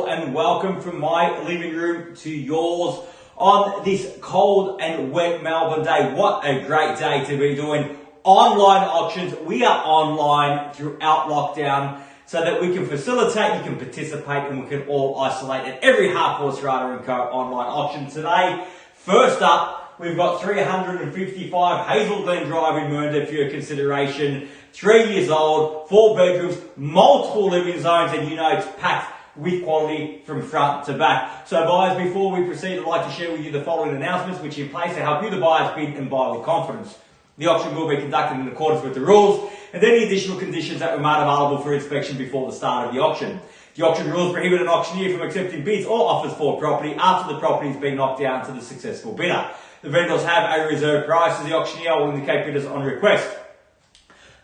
all, and welcome from my living room to yours on this cold and wet Melbourne day. What a great day to be doing online auctions. We are online throughout lockdown so that we can facilitate, you can participate, and we can all isolate at every Harcourts, Rata & Co online auction today. First up, we've got 355 Hazel, Glen Drive in Mernda for your consideration. 3 years old, 4 bedrooms, multiple living zones, and you know it's packed with quality from front to back. So buyers, before we proceed, I'd like to share with you the following announcements which are in place to help you the buyers bid and buy with confidence. The auction will be conducted in accordance with the rules and any additional conditions that were made available for inspection before the start of the auction. The auction rules prohibit an auctioneer from accepting bids or offers for property after the property has been knocked down to the successful bidder. The vendors have a reserve price as the auctioneer will indicate bidders on request.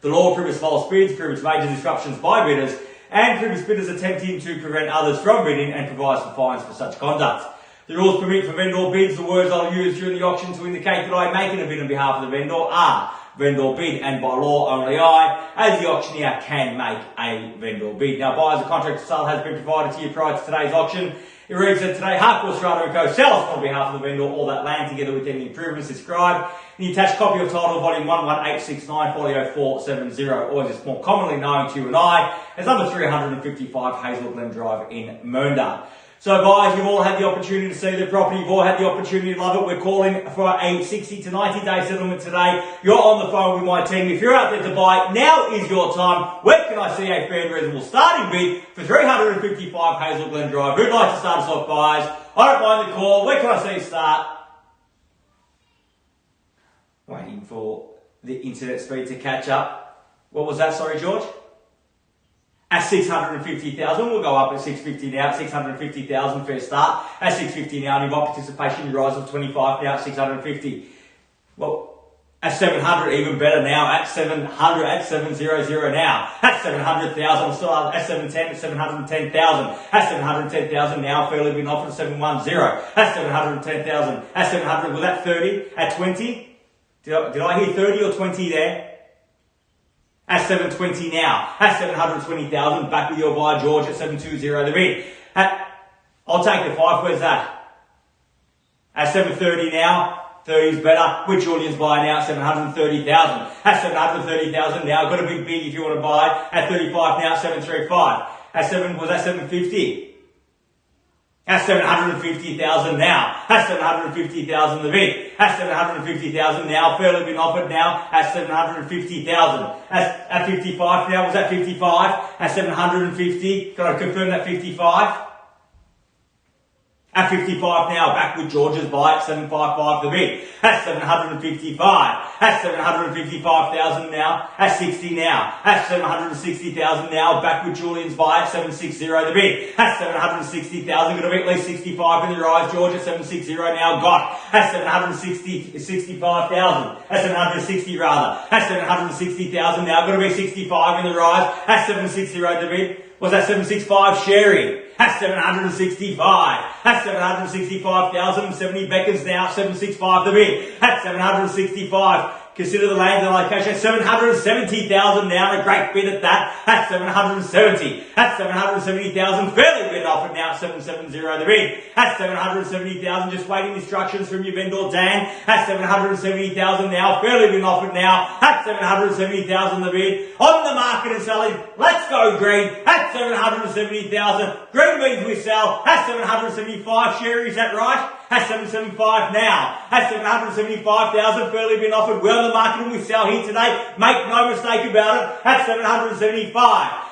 The law prohibits false bids, prohibits major disruptions by bidders, and prohibits bidders attempting to prevent others from bidding and provides for fines for such conduct. The rules permit for vendor bids. The words I'll use during the auction to indicate that I am making a bid on behalf of the vendor are vendor bid, and by law only I, as the auctioneer, can make a vendor bid. Now, buyers, a contract to sale has been provided to you prior to today's auction. It reads that today Harcourts, Rata & Co sells on behalf of the vendor all that land together with any improvements described. And the attached copy of title volume 11869 folio 470, or as it's more commonly known to you and I, as number 355 Hazel, Glen Drive in Mernda. So buyers, you've all had the opportunity to see the property, you've all had the opportunity to love it. We're calling for a 60 to 90 day settlement today. You're on the phone with my team. If you're out there to buy, now is your time. Where can I see a fair and reasonable starting bid for 355 Hazel, Glen Drive? Who'd like to start us off, buyers? I don't mind the call. Where can I see it start? Waiting for the internet speed to catch up. What was that? Sorry, George? At 650,000, we'll go up at 650 now, 650,000 fair start. At 650 now, and invite participation, you rise of 25 now at 650. Well, at 700, even better now, at 700, at 700 now. At 700,000, I'm still at 710, at 710,000. At 710,000 now, fairly been offered 710. At 710,000, at 700, was that 30? At 20? Did I hear 30 or 20 there? At 720 now, at 720,000, back with your buyer George at 720 the bid. I'll take the 5, where's that? At 730 now, 30 is better, with Julian's buyer now at 730,000. At 730,000 now, got a big bid if you want to buy. At 35 now, 735. Was that 750? At 750,000 now. At 750,000 the bid. At 750,000 now. Fairly been offered now at 750,000. At 55 now. Was that 55? At 750. Can I confirm that 55? At 55 now, back with George's buy at 755 the bid. At 755. At 755,000 now. At 60 now. At 760,000 now, back with Julian's buy at 760 the bid. At 760,000, going to be at least 65 in the rise. George at 760 now, got. At 65,000. At 760 rather. At 760,000 now, going to be 65 in the rise. At 760 the bid. Was that 765 Sherry? At 765. At 765,000, 70 beckons now, 765 the bid. At 765. Consider the land and location at 770,000 now, a great bid at that. At 770. At 770,000, fairly bid offered now at 770 the bid. At 770,000, just waiting instructions from your vendor Dan. At 770,000 now, fairly bid offered now at 770,000 the bid. On the market and selling, let's go green at 770,000. Green means we sell at 775. Sherry, is that right? At 775 now. At 775,000, fairly been offered. We're on the market and we sell here today. Make no mistake about it. At 775.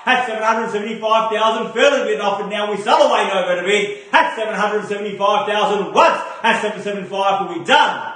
At 775,000, fairly been offered now. We sell away no better bid. At 775,000 once. At 775 will be done.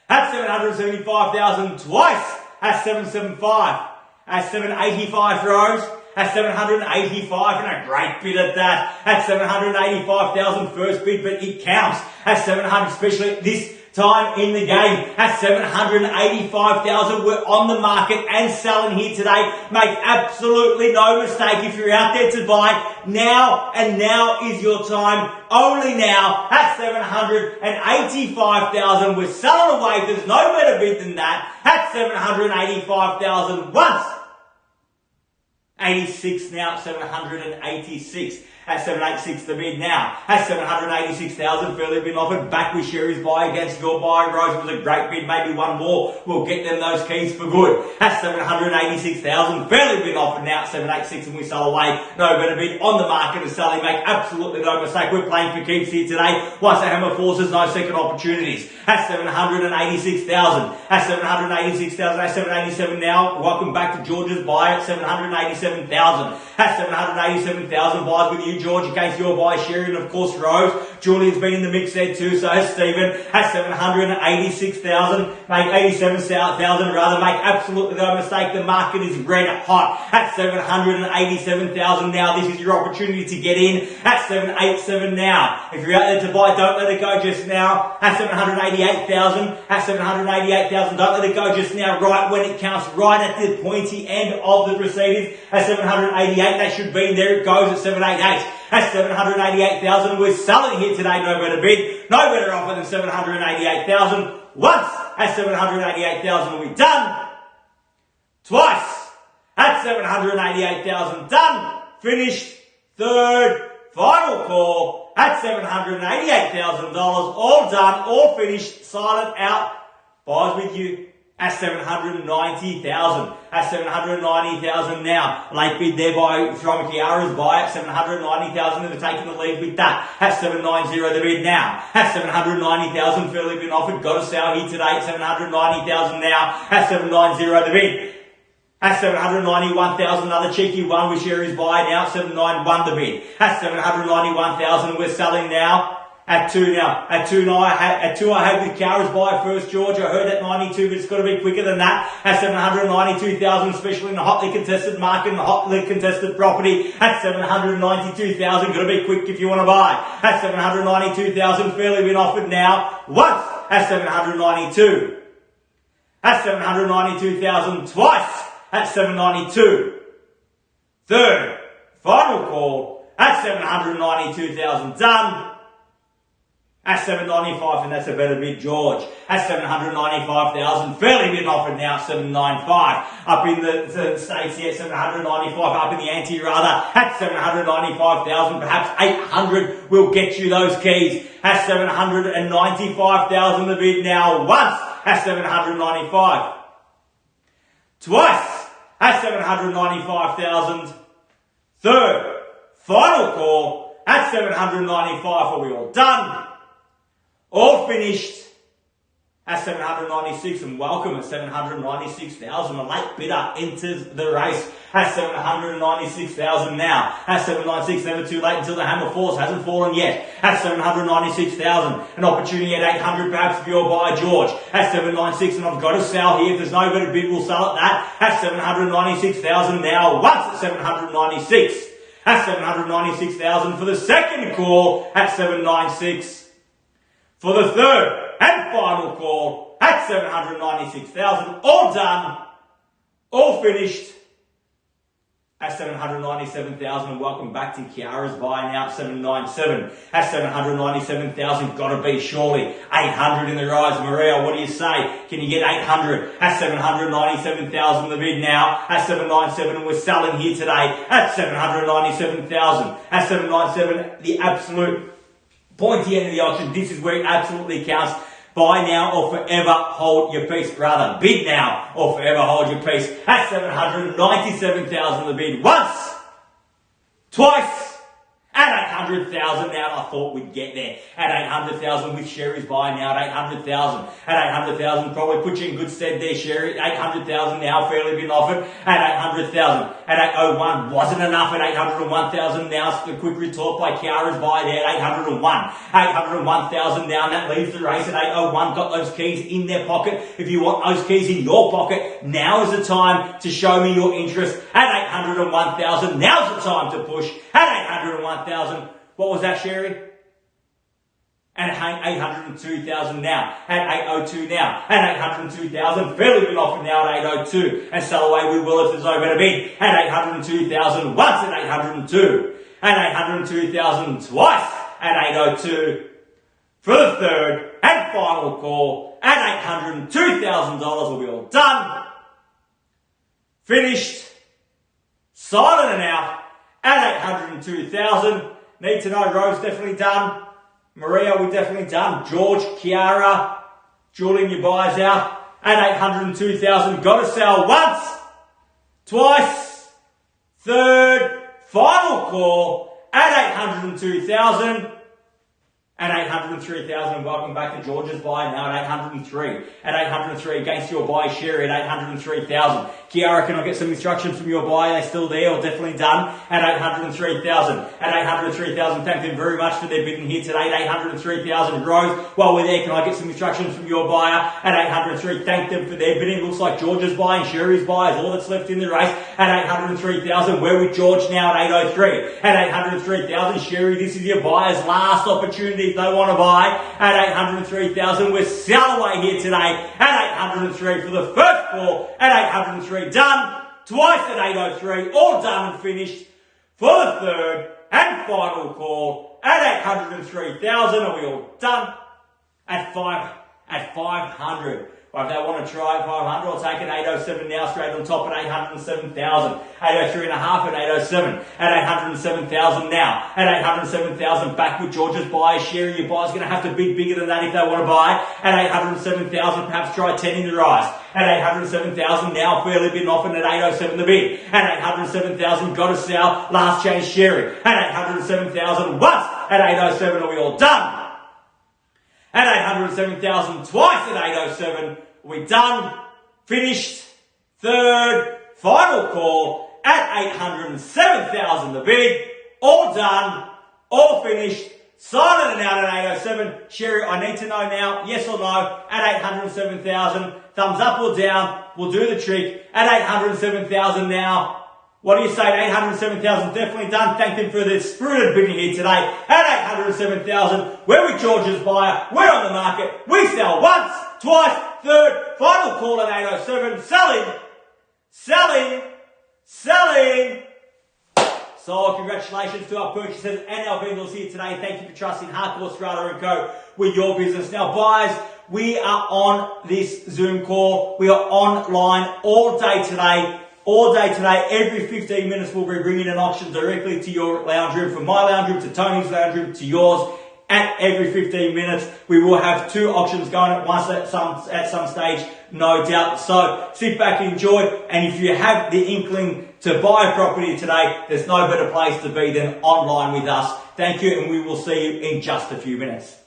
At 775,000 twice. At 775. At 785 Rose. At 785, and a great bid at that. At 785,000 first bid, but it counts. At 700, especially this time in the game. At 785,000, we're on the market and selling here today. Make absolutely no mistake if you're out there to buy. Now and now is your time. Only now at 785,000, we're selling away. There's no better bid than that. At 785,000 once. 86 now, 786. at 786 the bid now. At 786,000, fairly been offered. Back with Sherry's buy against your buy. Rose was a great bid, maybe one more. We'll get them those keys for good. At 786,000, fairly been offered now at 786 and we sell away. No better bid on the market as Sally. Make absolutely no mistake. We're playing for keeps here today. Once the hammer forces, no second opportunities. At 786,000. At 786,000. At 787 now. Welcome back to George's buy at 787,000. At 787,000 buys with you, George, against your buy, Sherry, and of course Rose. Julian's been in the mix there too, so has Stephen. At 786,000, make 87,000 rather. Make absolutely no mistake, the market is red hot. At 787,000 now, this is your opportunity to get in. At 787 now. If you're out there to buy, don't let it go just now. At 788,000, at 788,000, don't let it go just now, right when it counts, right at the pointy end of the proceedings. At 788, that should be, there it goes at 788. At 788,000, we're selling here today, no better bid, no better offer than 788,000. Once at 788,000, we're done. Twice at 788,000, done. Finished. Third, final call at $788,000. All done, all finished, silent out. Buys with you at 790,000. At 790,000 now. Late bid there by from Kiara's buy at 790,000 and they're taking the lead with that. At 790 the bid now. At 790,000, fairly been offered. Got a sale here today at 790,000 now. At 790 the bid. At 791,000, another cheeky one with Sherry's buy now at 791 the bid. At 791,000, we're selling now. At 2 now. At 2 I had with Cara's buy first, George. I heard at 92, but it's got to be quicker than that. At 792,000, especially in a hotly contested market, in a hotly contested property. At 792,000, got to be quick if you want to buy. At 792,000, fairly been offered now. Once at 792. At 792,000, twice at 792. Third, final call at 792,000, done. At 795, and that's a better bid, George. At 795,000, fairly been offered now at 795. Up in the States here, 795, up in the ante rather, at 795,000, perhaps 800 will get you those keys. At 795,000 the bid now, once at 795. Twice at 795,000. Third, final call at 795, are we all done? All finished at 796 and welcome at 796,000. A late bidder enters the race at 796,000 now. At 796, never too late until the hammer falls. Hasn't fallen yet. At 796,000. An opportunity at 800 perhaps if you're by George. At 796 and I've got to sell here. If there's no better bid, we'll sell at that. At 796,000 now. Once at 796. At 796,000 for the second call at 796. For the third and final call at 796,000. All done. All finished at 797,000. And welcome back to Kiara's buy now at 797. At 797,000. Gotta be surely 800 in the rise. Maria, what do you say? Can you get 800 at 797,000 the bid now? At 797 and we're selling here today at 797,000. At 797, the absolute pointy end of the auction. This is where it absolutely counts. Buy now or forever hold your peace, brother. Bid now or forever hold your peace. At 797,000 the bid. Once, twice, at 800,000 now. I thought we'd get there. At 800,000 with Sherry's buy now at 800,000. At 800,000, probably put you in good stead there, Sherry. 800,000 now, fairly been offered. At 800,000. At 801 wasn't enough. At 801,000 now, a quick retort by Kiara's buy there at 801. 801,000 now, and that leaves the race at 801. Got those keys in their pocket. If you want those keys in your pocket, now is the time to show me your interest. At 801,000, now's the time to push. At 801,000, what was that, Sherry? At 802,000 now. At 802 now. At 802,000, fairly been offered now at 802. And sell away we will if there's no better bid. At 802,000, once at 802. At 802,000, twice at 802. For the third and final call at $802,000 will be all done. Finished. Silent and out at 802,000. Need to know, Rose, definitely done. Maria, we definitely done. George, Kiara, Julian, your buyers out. At 802,000, got to sell once, twice, third, final call at 802,000. At 803,000, welcome back to George's buy now at 803. At 803 against your buy, Sherry at 803,000. Kiara, can I get some instructions from your buy? Are they still there or definitely done? At 803,000. At 803,000, thank them very much for their bidding here today. At 803,000, Rose, while we're there, can I get some instructions from your buyer? At 803, thank them for their bidding. Looks like George's buy and Sherry's buy is all that's left in the race. At 803,000, we're with George now at 803. At 803,000, Sherry, this is your buyer's last opportunity. If they want to buy at 803,000, we're sell away here today at 803 for the first call at 803. Done twice at 803, all done and finished for the third and final call at 803,000. Are we all done at 500? Well, if they want to try at 500, I'll take it 807 now, straight on top at 807,000. 803 and a half at 807. At 807,000 now. At 807,000, back with George's buyers. Sherry, your buyer's going to have to bid bigger than that if they want to buy. At 807,000, perhaps try 10 in the rise. At 807,000 now, fairly bidding off and at 807 the bid. At 807,000, got to sell. Last chance, Sherry. At 807,000 once. At 807, are we all done? At 807,000 twice at 807, we done, finished, third, final call at 807,000 the bid, all done, all finished, silent and out at 807. Sherry, I need to know now, yes or no, at 807,000, thumbs up or down, we'll do the trick, at 807,000 now. What do you say? 807,000 definitely done. Thank them for their spirited bidding here today. At 807,000, we're with George's buyer. We're on the market. We sell once, twice, third, final call at 807. Selling. So congratulations to our purchasers and our vendors here today. Thank you for trusting Harcourts, Rata & Co. with your business. Now, buyers, we are on this Zoom call. We are online all day today. Every 15 minutes we'll be bringing an auction directly to your lounge room, from my lounge room to Tony's lounge room to yours. At every 15 minutes, we will have 2 auctions going at once at some stage, no doubt. So sit back, enjoy, and if you have the inkling to buy a property today, there's no better place to be than online with us. Thank you, and we will see you in just a few minutes.